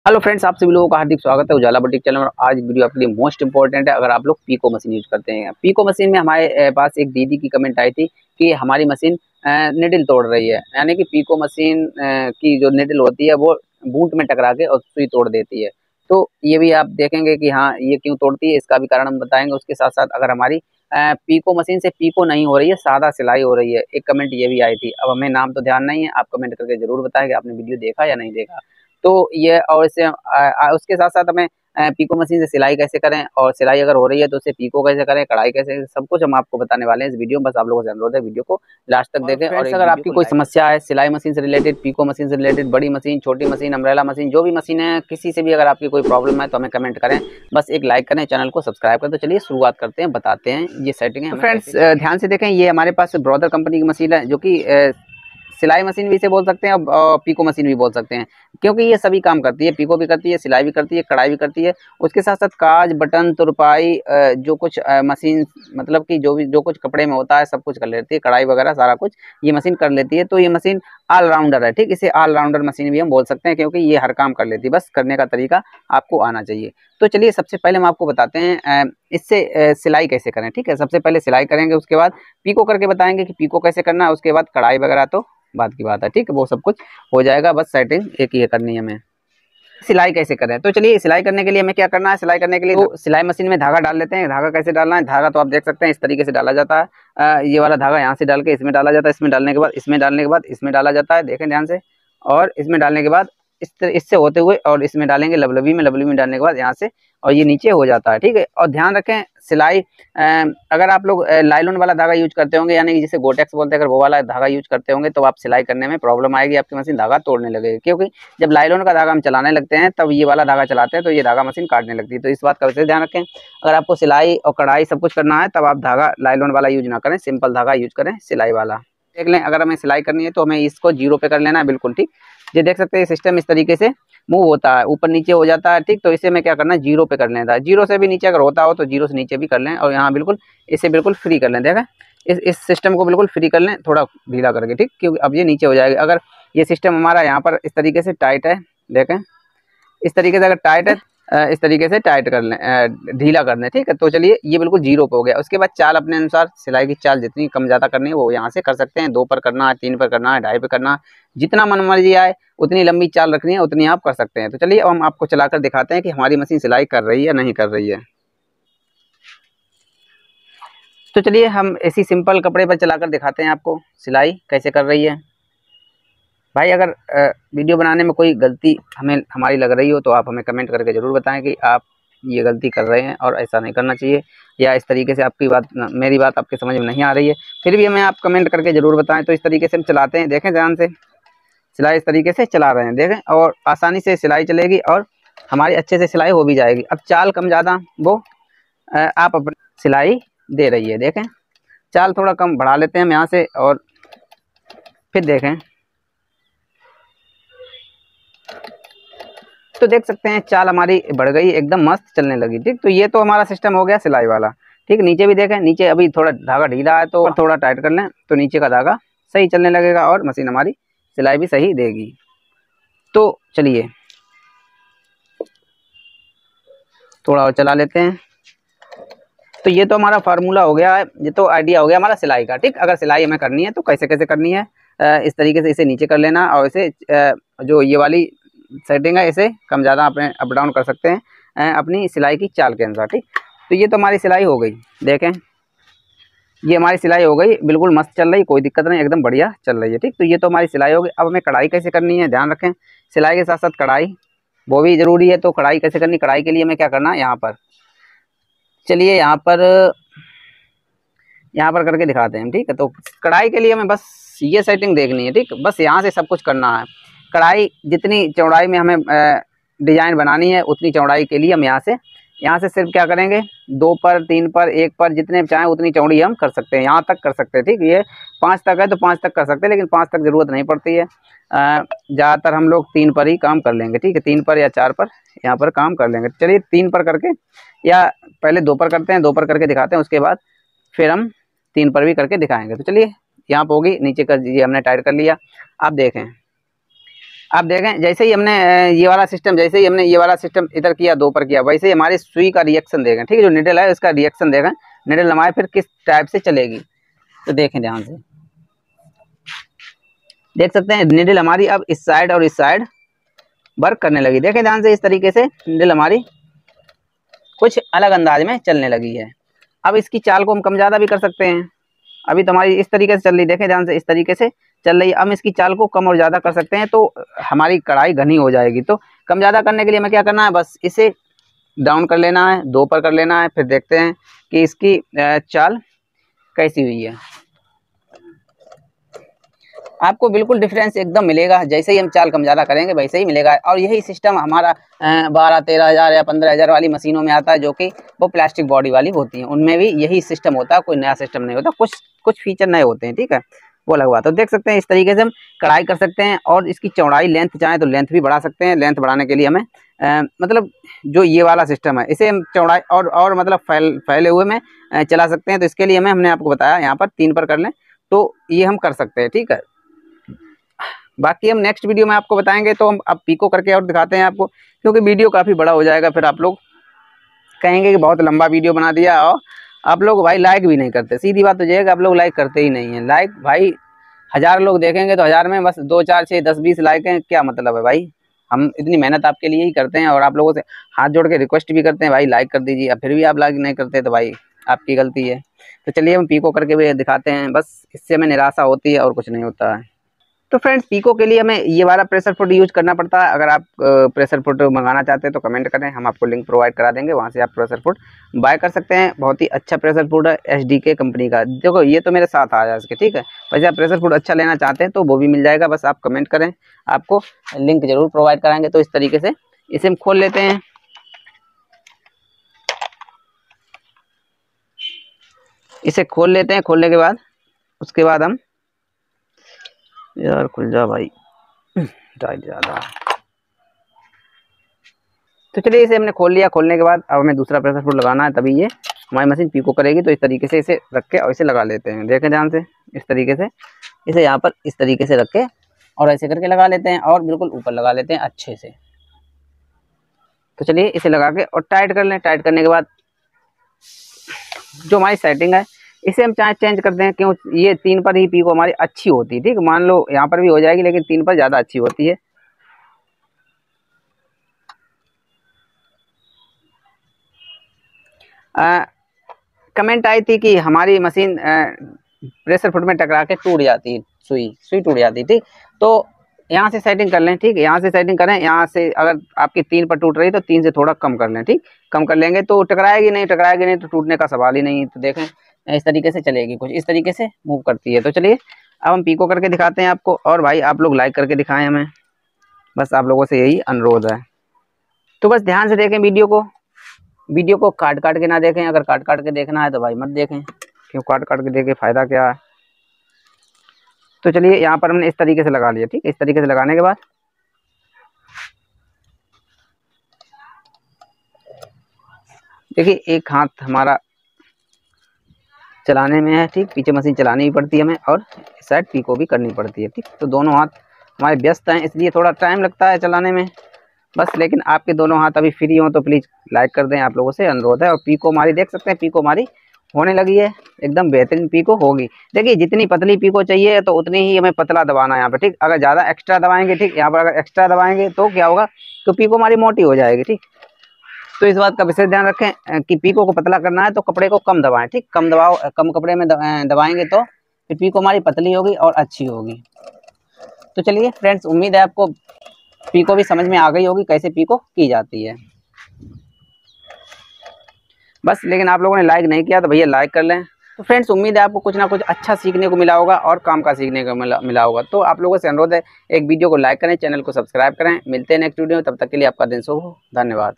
Hello friends, आप सभी लोगों का हार्दिक स्वागत है उजाला बुटीक चैनल में। आज वीडियो आपके लिए मोस्ट इंपॉर्टेंट है। अगर आप लोग पीको मशीन यूज करते हैं, पीको मशीन में हमारे पास एक दीदी की कमेंट आई थी कि हमारी मशीन निडल तोड़ रही है, यानी कि पीको मशीन की जो निडल होती है वो बूट में टकरा के और सुई तोड़ देती है। तो ये भी आप देखेंगे कि हाँ, ये क्यों तोड़ती है, इसका भी कारण हम बताएंगे। उसके साथ साथ अगर हमारी पीको मशीन से पीको नहीं हो रही है, सादा सिलाई हो रही है, एक कमेंट ये भी आई थी। अब हमें नाम तो ध्यान नहीं है, आप कमेंट करके जरूर बताएं कि आपने वीडियो देखा या नहीं देखा। तो ये और इससे उसके साथ साथ हमें पीको मशीन से सिलाई कैसे करें, और सिलाई अगर हो रही है तो उसे पीको कैसे करें, कढ़ाई कैसे, सब कुछ हम आपको बताने वाले हैं इस वीडियो में। बस आप लोगों से अनुरोध है वीडियो को लास्ट तक देखें। और अगर आपकी कोई समस्या है सिलाई मशीन से रिलेटेड, पीको मशीन से रिलेटेड, बड़ी मशीन, छोटी मशीन, अम्ब्रेला मशीन, जो भी मशीन है, किसी से भी अगर आपकी कोई प्रॉब्लम है तो हमें कमेंट करें। बस एक लाइक करें, चैनल को सब्सक्राइब करें। तो चलिए शुरुआत करते हैं, बताते हैं ये सेटिंग है। फ्रेंड्स ध्यान से देखें, ये हमारे पास ब्रदर कंपनी की मशीन है, जो कि सिलाई मशीन भी इसे बोल सकते हैं और पीको मशीन भी बोल सकते हैं, क्योंकि ये सभी काम करती है। पीको भी करती है, सिलाई भी करती है, कढ़ाई भी करती है। उसके साथ साथ काज, बटन, तुरपाई, जो कुछ मशीन, मतलब कि जो कुछ कपड़े में होता है सब कुछ कर लेती है। कढ़ाई वगैरह सारा कुछ ये मशीन कर लेती है। तो ये मशीन ऑलराउंडर है, ठीक। इसे ऑलराउंडर मशीन भी हम बोल सकते हैं, क्योंकि ये हर काम कर लेती है, बस करने का तरीका आपको आना चाहिए। तो चलिए सबसे पहले हम आपको बताते हैं इससे सिलाई कैसे करें, ठीक है। सबसे पहले सिलाई करेंगे, उसके बाद पीको करके बताएंगे कि पीको कैसे करना है। उसके बाद कढ़ाई वगैरह तो बात की बात है, ठीक है, वो सब कुछ हो जाएगा। बस सेटिंग एक ही करनी है हमें। सिलाई कैसे करें, तो चलिए सिलाई करने के लिए हमें क्या करना है। सिलाई करने के लिए तो सिलाई मशीन में धागा डाल लेते हैं। धागा कैसे डालना है, धागा तो आप देख सकते हैं इस तरीके से डाला जाता है। ये वाला धागा यहाँ से डाल के इसमें डाला जाता है, इसमें डालने के बाद इसमें डालने के बाद इसमें डाला जाता है, देखें ध्यान से। और इसमें डालने के बाद इससे होते हुए और इसमें डालेंगे लबलबी में, लबलबी में डालने के बाद यहाँ से और ये नीचे हो जाता है, ठीक है। और ध्यान रखें सिलाई अगर आप लोग लाइलॉन वाला धागा यूज करते होंगे, यानी कि जिसे गोटेक्स बोलते हैं, अगर वो वाला धागा यूज करते होंगे तो आप सिलाई करने में प्रॉब्लम आएगी, आपकी मशीन धागा तोड़ने लगेगी। क्योंकि जब लाइलॉन का धागा हम चलाने लगते हैं तब ये वाला धागा चलाते हैं तो ये धागा मशीन काटने लगती है। तो इस बात का विशेष ध्यान रखें। अगर आपको सिलाई और कढ़ाई सब कुछ करना है तब आप धागा लाइलॉन वाला यूज ना करें, सिंपल धागा यूज करें, सिलाई वाला। देख लें, अगर हमें सिलाई करनी है तो हमें इसको 0 पे कर लेना है, बिल्कुल ठीक। ये देख सकते हैं सिस्टम इस तरीके से मूव होता है, ऊपर नीचे हो जाता है, ठीक। तो इसे में क्या करना है, 0 पे कर लेना है। 0 से भी नीचे अगर होता हो तो 0 से नीचे भी कर लें, और यहाँ बिल्कुल इसे बिल्कुल फ्री कर लें। देखें इस सिस्टम को बिल्कुल फ्री कर लें, थोड़ा ढीला करके, ठीक, क्योंकि अब ये नीचे हो जाएगा। अगर ये सिस्टम हमारा यहाँ पर इस तरीके से टाइट है, देखें इस तरीके से अगर टाइट है, इस तरीके से टाइट कर लें, ढीला कर लें, ठीक है। तो चलिए ये बिल्कुल 0 पे हो गया। उसके बाद चाल अपने अनुसार, सिलाई की चाल जितनी कम ज़्यादा करनी है वो यहाँ से कर सकते हैं। 2 पर करना है, 3 पर करना है, 2.5 पे करना है, जितना मन मर्जी आए उतनी लंबी चाल रखनी है उतनी आप कर सकते हैं। तो चलिए अब हम आपको चलाकर दिखाते हैं कि हमारी मशीन सिलाई कर रही है या नहीं कर रही है। तो चलिए हम इसी सिंपल कपड़े पर चलाकर दिखाते हैं आपको सिलाई कैसे कर रही है। भाई अगर वीडियो बनाने में कोई गलती हमारी लग रही हो तो आप हमें कमेंट करके ज़रूर बताएं कि आप ये गलती कर रहे हैं और ऐसा नहीं करना चाहिए, या इस तरीके से आपकी बात, मेरी बात आपके समझ में नहीं आ रही है, फिर भी हमें आप कमेंट करके ज़रूर बताएं। तो इस तरीके से हम चलाते हैं, देखें ध्यान से, सिलाई इस तरीके से चला रहे हैं, देखें, और आसानी से सिलाई चलेगी और हमारी अच्छे से सिलाई हो भी जाएगी। अब चाल कम ज़्यादा वो आप अपनी सिलाई दे रही है, देखें चाल थोड़ा कम बढ़ा लेते हैं हम यहाँ से, और फिर देखें तो देख सकते हैं चाल हमारी बढ़ गई, एकदम मस्त चलने लगी, ठीक। तो ये तो हमारा सिस्टम हो गया सिलाई वाला, ठीक। नीचे भी देखें, नीचे अभी थोड़ा धागा ढीला है तो थोड़ा टाइट कर लें तो नीचे का धागा सही चलने लगेगा और मशीन हमारी सिलाई भी सही देगी। तो चलिए थोड़ा और चला लेते हैं। तो ये तो हमारा फार्मूला हो गया है, ये तो आइडिया हो गया हमारा सिलाई का, ठीक। अगर सिलाई हमें करनी है तो कैसे कैसे करनी है, इस तरीके से इसे नीचे कर लेना, और इसे जो ये वाली सेटिंग है इसे कम ज़्यादा अपने अप डाउन कर सकते हैं अपनी सिलाई की चाल के अनुसार, ठीक। तो ये तो हमारी सिलाई हो गई, देखें ये हमारी सिलाई हो गई, बिल्कुल मस्त चल रही, कोई दिक्कत नहीं, एकदम बढ़िया चल रही है, ठीक। तो ये तो हमारी सिलाई हो गई। अब हमें कढ़ाई कैसे करनी है, ध्यान रखें, सिलाई के साथ साथ कढ़ाई वो भी ज़रूरी है। तो कढ़ाई कैसे करनी, कढ़ाई के लिए हमें क्या करना है, यहाँ पर चलिए यहाँ पर करके दिखाते हैं, ठीक है। तो कढ़ाई के लिए हमें बस ये सेटिंग देखनी है, ठीक। बस यहाँ से सब कुछ करना है। कढ़ाई जितनी चौड़ाई में हमें डिजाइन बनानी है उतनी चौड़ाई के लिए हम यहाँ से सिर्फ क्या करेंगे, 2 पर, 3 पर, 1 पर, जितने चाहें उतनी चौड़ी हम कर सकते हैं, यहाँ तक कर सकते हैं, ठीक। ये 5 तक है तो 5 तक कर सकते हैं, लेकिन 5 तक ज़रूरत नहीं पड़ती है। ज़्यादातर हम लोग 3 पर ही काम कर लेंगे, ठीक है। 3 पर या 4 पर यहाँ पर काम कर लेंगे। चलिए 3 पर करके, या पहले 2 पर करते हैं, 2 पर करके दिखाते हैं, उसके बाद फिर हम 3 पर भी करके दिखाएंगे। तो चलिए यहाँ पर होगी, नीचे कर दीजिए, हमने टाइट कर लिया। आप देखें आप देखें जैसे ही हमने ये वाला सिस्टम इधर किया, 2 पर किया, वैसे ही हमारी सुई का रिएक्शन देखें, ठीक है, जो निडल है उसका रिएक्शन देखें, निडल हमारे फिर किस टाइप से चलेगी। तो देखें ध्यान से, देख सकते हैं निडल हमारी अब इस साइड और इस साइड वर्क करने लगी। देखें ध्यान से, इस तरीके से निडल हमारी कुछ अलग अंदाज में चलने लगी है। अब इसकी चाल को हम कम ज़्यादा भी कर सकते हैं। अभी तो हमारी इस तरीके से चल रही, देखें ध्यान से, इस तरीके से चल रही है। अब इसकी चाल को कम और ज़्यादा कर सकते हैं, तो हमारी कढ़ाई घनी हो जाएगी। तो कम ज़्यादा करने के लिए हमें क्या करना है, बस इसे डाउन कर लेना है, 2 पर कर लेना है, फिर देखते हैं कि इसकी चाल कैसी हुई है। आपको बिल्कुल डिफरेंस एकदम मिलेगा, जैसे ही हम चाल कम ज़्यादा करेंगे वैसे ही मिलेगा। और यही सिस्टम हमारा 12-13 हज़ार या 15 हज़ार वाली मशीनों में आता है, जो कि वो प्लास्टिक बॉडी वाली होती हैं, उनमें भी यही सिस्टम होता है, कोई नया सिस्टम नहीं होता, कुछ फीचर नए होते हैं, ठीक है, वो लगवा। तो देख सकते हैं इस तरीके से हम कढ़ाई कर सकते हैं। और इसकी चौड़ाई, लेंथ चाहें तो लेंथ भी बढ़ा सकते हैं। लेंथ बढ़ाने के लिए हमें मतलब जो ये वाला सिस्टम है, इसे हम चौड़ाई और मतलब फैले हुए में चला सकते हैं। तो इसके लिए हमने आपको बताया यहाँ पर 3 पर कर लें, तो ये हम कर सकते हैं, ठीक है। बाकी हम नेक्स्ट वीडियो में आपको बताएंगे। तो हम अब पीको करके और दिखाते हैं आपको, क्योंकि वीडियो काफ़ी बड़ा हो जाएगा, फिर आप लोग कहेंगे कि बहुत लंबा वीडियो बना दिया। और आप लोग भाई लाइक भी नहीं करते, सीधी बात तो ये है कि आप लोग लाइक करते ही नहीं है। लाइक भाई 1000 लोग देखेंगे तो 1000 में बस 2, 4, 6, 10, 20 लाइक हैं, क्या मतलब है भाई। हम इतनी मेहनत आपके लिए ही करते हैं, और आप लोगों से हाथ जोड़ के रिक्वेस्ट भी करते हैं, भाई लाइक कर दीजिए। अब फिर भी आप लाइक नहीं करते, तो भाई आपकी गलती है। तो चलिए हम पीको करके भी दिखाते हैं, बस इससे हमें निराशा होती है और कुछ नहीं होता है। तो फ्रेंड्स, पीको के लिए हमें ये वाला प्रेशर फुट यूज करना पड़ता है। अगर आप प्रेशर फुट मंगाना चाहते हैं तो कमेंट करें, हम आपको लिंक प्रोवाइड करा देंगे, वहाँ से आप प्रेशर फुट बाय कर सकते हैं। बहुत ही अच्छा प्रेशर फुट है SDK कंपनी का। देखो ये तो मेरे साथ आया इसके, ठीक है। वैसे आप प्रेशर फुट अच्छा लेना चाहते हैं तो वो भी मिल जाएगा, बस आप कमेंट करें, आपको लिंक जरूर प्रोवाइड कराएंगे। तो इस तरीके से इसे हम खोल लेते हैं। इसे खोल लेते हैं, खोलने के बाद उसके बाद हम, यार खुल जा भाई, टाइट ज़्यादा। तो चलिए इसे हमने खोल लिया। खोलने के बाद अब हमें दूसरा प्रेशर फुट लगाना है, तभी ये हमारी मशीन पीको करेगी। तो इस तरीके से इसे रख के और इसे लगा लेते हैं। देखें ध्यान से, इस तरीके से इसे यहाँ पर इस तरीके से रख के और ऐसे करके लगा लेते हैं, और बिल्कुल ऊपर लगा लेते हैं अच्छे से। तो चलिए इसे लगा के और टाइट कर लें। टाइट करने के बाद जो हमारी सेटिंग है, इसे हम चाहे चेंज कर दें, क्यों, ये 3 पर ही पीको हमारी अच्छी होती है, ठीक। मान लो यहाँ पर भी हो जाएगी, लेकिन 3 पर ज़्यादा अच्छी होती है। कमेंट आई थी कि हमारी मशीन प्रेशर फुट में टकरा के टूट जाती है, सुई टूट जाती थी। तो यहाँ से सेटिंग कर लें, ठीक। यहाँ से सेटिंग करें, यहाँ से अगर आपकी 3 पर टूट रही है तो 3 से थोड़ा कम कर लें, ठीक। कम कर लेंगे तो टकराएगी नहीं तो टूटने का सवाल ही नहीं। तो देखें इस तरीके से चलेगी, कुछ इस तरीके से मूव करती है। तो चलिए अब हम पीको करके दिखाते हैं आपको। और भाई आप लोग लाइक करके दिखाएं हमें, बस आप लोगों से यही अनुरोध है। तो बस ध्यान से देखें वीडियो को काट के ना देखें। अगर काट के देखना है तो भाई मत देखें, क्यों काट के देखे फ़ायदा क्या है। तो चलिए यहाँ पर हमने इस तरीके से लगा लिया, ठीक। इस तरीके से लगाने के बाद देखिए एक हाथ हमारा चलाने में है, ठीक। पीछे मशीन चलानी भी पड़ती है हमें, और इस साइड पीको भी करनी पड़ती है, ठीक। तो दोनों हाथ हमारे व्यस्त हैं, इसलिए थोड़ा टाइम लगता है चलाने में बस। लेकिन आपके दोनों हाथ अभी फ्री हों तो प्लीज़ लाइक कर दें, आप लोगों से अनुरोध है। और पीको हमारी देख सकते हैं, पीको हमारी होने लगी है, एकदम बेहतरीन पीको होगी। देखिए जितनी पतली पीको चाहिए तो उतनी ही हमें पतला दबाना है यहाँ पर, ठीक। अगर ज़्यादा एक्स्ट्रा दबाएंगे, ठीक, यहाँ पर अगर एक्स्ट्रा दबाएंगे तो क्या होगा, तो पीको हमारी मोटी हो जाएगी, ठीक। तो इस बात का विशेष ध्यान रखें कि पीको को पतला करना है तो कपड़े को कम दबाएं, ठीक। कम कपड़े में दबाएंगे तो फिर पीको हमारी पतली होगी और अच्छी होगी। तो चलिए फ्रेंड्स, उम्मीद है आपको पीको भी समझ में आ गई होगी, कैसे पीको की जाती है बस। लेकिन आप लोगों ने लाइक नहीं किया तो भैया लाइक कर लें। तो फ्रेंड्स, उम्मीद है आपको कुछ ना कुछ अच्छा सीखने को मिला होगा और काम का सीखने को मिला होगा। तो आप लोगों से अनुरोध है, एक वीडियो को लाइक करें, चैनल को सब्सक्राइब करें। मिलते हैं नेक्स्ट वीडियो में, तब तक के लिए आपका दिन शुभ हो। धन्यवाद।